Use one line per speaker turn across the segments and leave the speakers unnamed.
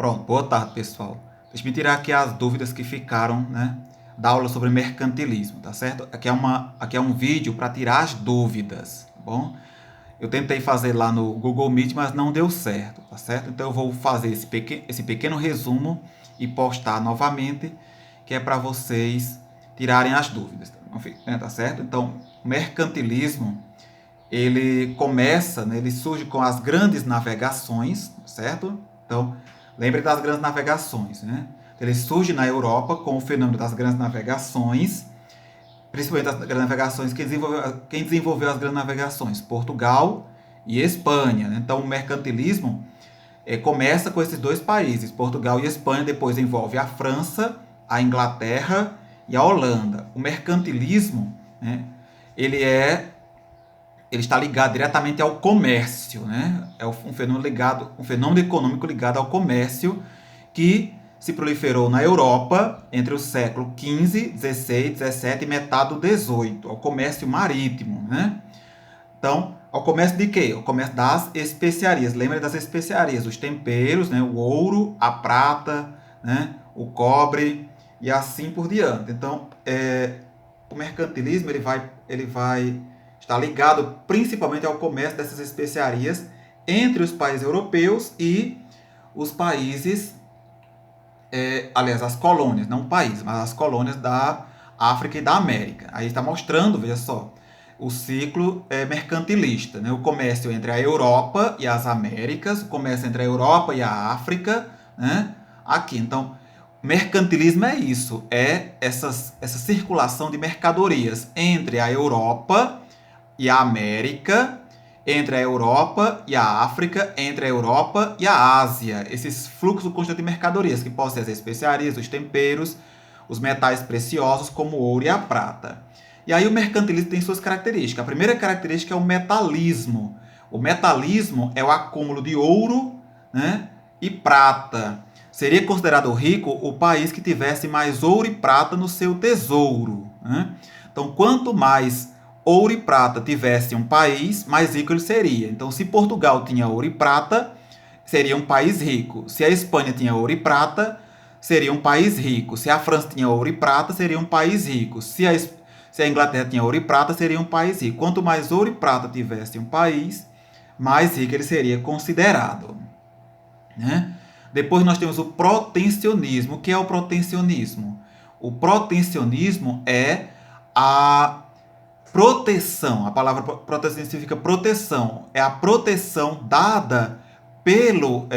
Pronto, boa tarde, pessoal. Deixa eu me tirar aqui as dúvidas que ficaram, né, da aula sobre mercantilismo, tá certo? Aqui é um vídeo para tirar as dúvidas, tá bom? Eu tentei fazer lá no Google Meet, mas não deu certo, tá certo? Então eu vou fazer esse pequeno resumo e postar novamente, que é para vocês tirarem as dúvidas, tá certo? Então, o mercantilismo, ele começa, né, ele surge com as grandes navegações, certo? Então, lembre das grandes navegações, né? Ele surge na Europa com o fenômeno das grandes navegações, principalmente as grandes navegações. Quem desenvolveu as grandes navegações? Portugal e Espanha, né? Então, o mercantilismo começa com esses dois países, Portugal e Espanha, depois envolve a França, a Inglaterra e a Holanda. O mercantilismo, né, ele é ele está ligado diretamente ao comércio, né? É um fenômeno econômico ligado ao comércio que se proliferou na Europa entre o século XV, XVI, XVII e metade do XVIII, ao comércio marítimo, né? Então, ao comércio de quê? Ao comércio das especiarias. Lembra das especiarias, os temperos, né? O ouro, a prata, né? O cobre e assim por diante. Então, o mercantilismo ele vai estar ligado principalmente ao comércio dessas especiarias entre os países europeus e os países, aliás, as colônias, não países, mas as colônias da África e da América. Aí está mostrando, veja só, o ciclo mercantilista, né? O comércio entre a Europa e as Américas, o comércio entre a Europa e a África, né? Aqui, então, mercantilismo é isso, essa circulação de mercadorias entre a Europa e a América, entre a Europa e a África, entre a Europa e a Ásia. Esses fluxos constantes de mercadorias, que podem ser as especiarias, os temperos, os metais preciosos, como o ouro e a prata. E aí o mercantilismo tem suas características. A primeira característica é o metalismo. O metalismo é o acúmulo de ouro, né, e prata. Seria considerado rico o país que tivesse mais ouro e prata no seu tesouro, né? Então, quanto mais ouro e prata tivesse um país, mais rico ele seria. Então, se Portugal tinha ouro e prata, seria um país rico. Se a Espanha tinha ouro e prata, seria um país rico. Se a França tinha ouro e prata, seria um país rico. Se a Inglaterra tinha ouro e prata, seria um país rico. Quanto mais ouro e prata tivesse um país, mais rico ele seria considerado, né? Depois nós temos o protecionismo. O que é o protecionismo? O protecionismo é a proteção. A palavra proteção significa proteção. É a proteção dada pelo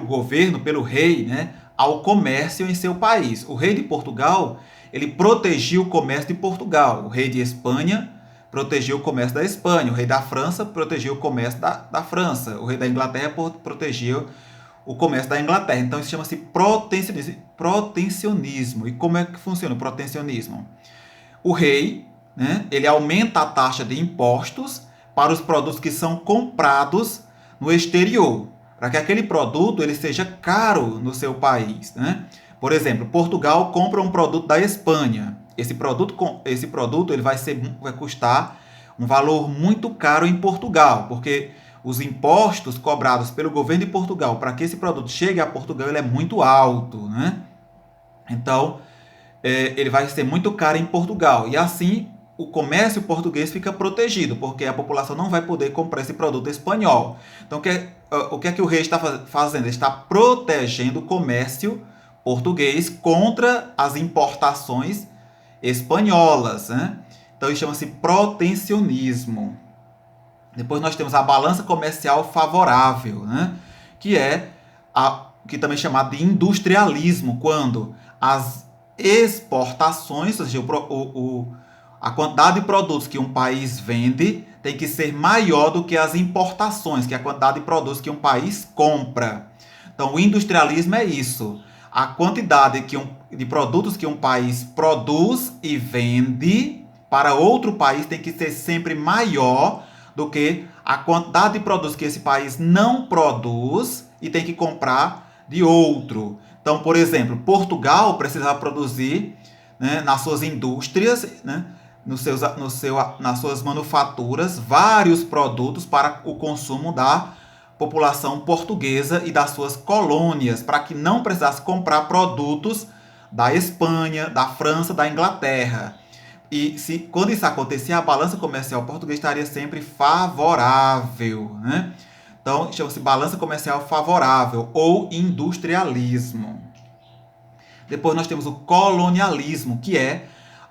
governo, pelo rei, né, ao comércio em seu país. O rei de Portugal, ele protegia o comércio de Portugal. O rei de Espanha protegia o comércio da Espanha. O rei da França protegia o comércio da França. O rei da Inglaterra protegia o comércio da Inglaterra. Então isso chama-se protecionismo. E como é que funciona o protecionismo? O rei, né, ele aumenta a taxa de impostos para os produtos que são comprados no exterior, para que aquele produto ele seja caro no seu país, né? Por exemplo, Portugal compra um produto da Espanha. Esse produto ele vai custar um valor muito caro em Portugal, porque os impostos cobrados pelo governo de Portugal para que esse produto chegue a Portugal ele é muito alto, né? Então, ele vai ser muito caro em Portugal. E assim, o comércio português fica protegido, porque a população não vai poder comprar esse produto espanhol. Então, o que é que o rei está fazendo? Ele está protegendo o comércio português contra as importações espanholas, né? Então, isso chama-se protecionismo. Depois nós temos a balança comercial favorável, né? Que também é chamado de industrialismo, quando as exportações, ou seja, a quantidade de produtos que um país vende tem que ser maior do que as importações, que é a quantidade de produtos que um país compra. Então, o industrialismo é isso. A quantidade de produtos que um país produz e vende para outro país tem que ser sempre maior do que a quantidade de produtos que esse país não produz e tem que comprar de outro. Então, por exemplo, Portugal precisava produzir, né, nas suas indústrias, né, nas suas manufaturas, vários produtos para o consumo da população portuguesa e das suas colônias, para que não precisasse comprar produtos da Espanha, da França, da Inglaterra. E quando isso acontecia, a balança comercial portuguesa estaria sempre favorável, né? Então, chama-se balança comercial favorável ou industrialismo. Depois nós temos o colonialismo, que é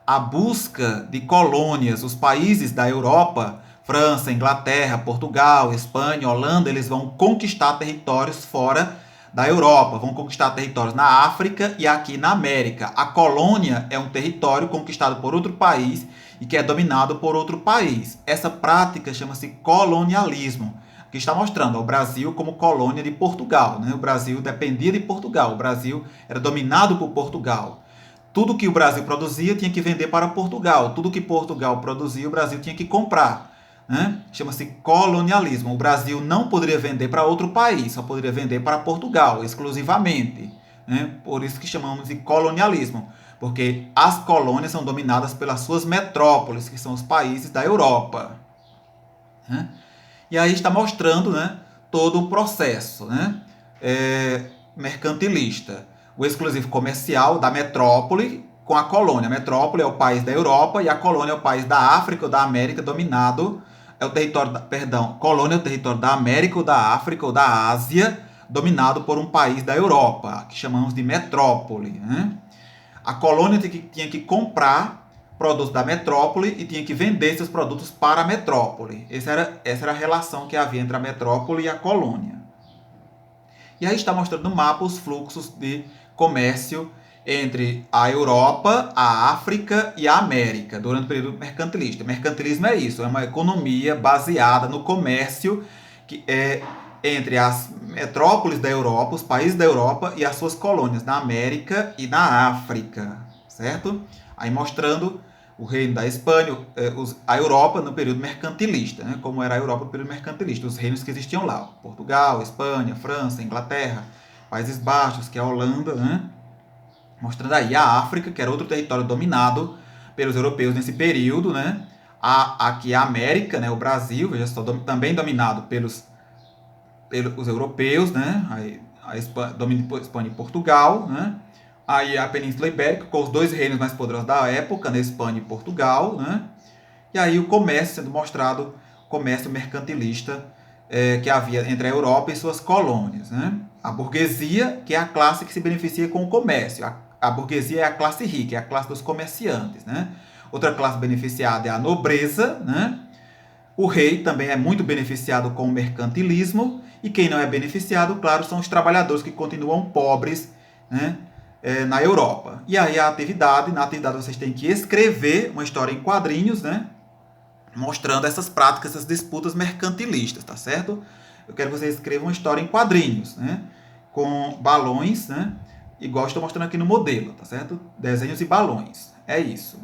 a busca de colônias. Os países da Europa, França, Inglaterra, Portugal, Espanha, Holanda, eles vão conquistar territórios fora da Europa, vão conquistar territórios na África e aqui na América. A colônia é um território conquistado por outro país e que é dominado por outro país. Essa prática chama-se colonialismo, que está mostrando o Brasil como colônia de Portugal, né? O Brasil dependia de Portugal, o Brasil era dominado por Portugal. Tudo que o Brasil produzia tinha que vender para Portugal, tudo que Portugal produzia o Brasil tinha que comprar, né? Chama-se colonialismo. O Brasil não poderia vender para outro país, só poderia vender para Portugal exclusivamente, né? Por isso que chamamos de colonialismo, porque as colônias são dominadas pelas suas metrópoles, que são os países da Europa, né? E aí está mostrando, né, todo o processo, né, mercantilista. O exclusivo comercial da metrópole com a colônia. A metrópole é o país da Europa e a colônia é o país da África ou da América dominado. Colônia é o território da América ou da África ou da Ásia dominado por um país da Europa, que chamamos de metrópole, né? A colônia tinha que comprar produtos da metrópole e tinha que vender seus produtos para a metrópole. Essa era a relação que havia entre a metrópole e a colônia. E aí está mostrando no mapa os fluxos de comércio entre a Europa, a África e a América durante o período mercantilista. Mercantilismo é isso, é uma economia baseada no comércio que é entre as metrópoles da Europa, os países da Europa e as suas colônias na América e na África, certo? Aí mostrando o reino da Espanha, a Europa no período mercantilista, né? Como era a Europa no período mercantilista, os reinos que existiam lá, Portugal, Espanha, França, Inglaterra, Países Baixos, que é a Holanda, né? Mostrando aí a África, que era outro território dominado pelos europeus nesse período, né? Aqui a América, né? O Brasil, veja só, também dominado pelos europeus, né? A Espanha, domínio de Espanha e Portugal, né? Aí a Península Ibérica, com os dois reinos mais poderosos da época, né? Espanha e Portugal, né? E aí o comércio sendo mostrado, comércio mercantilista que havia entre a Europa e suas colônias, né? A burguesia, que é a classe que se beneficia com o comércio. A burguesia é a classe rica, é a classe dos comerciantes, né? Outra classe beneficiada é a nobreza, né? O rei também é muito beneficiado com o mercantilismo, e quem não é beneficiado, claro, são os trabalhadores que continuam pobres, né, na Europa. E aí na atividade vocês têm que escrever uma história em quadrinhos, né, mostrando essas práticas, essas disputas mercantilistas, tá certo? Eu quero que vocês escrevam uma história em quadrinhos, né, com balões, né, igual estou mostrando aqui no modelo, tá certo? Desenhos e balões. É isso.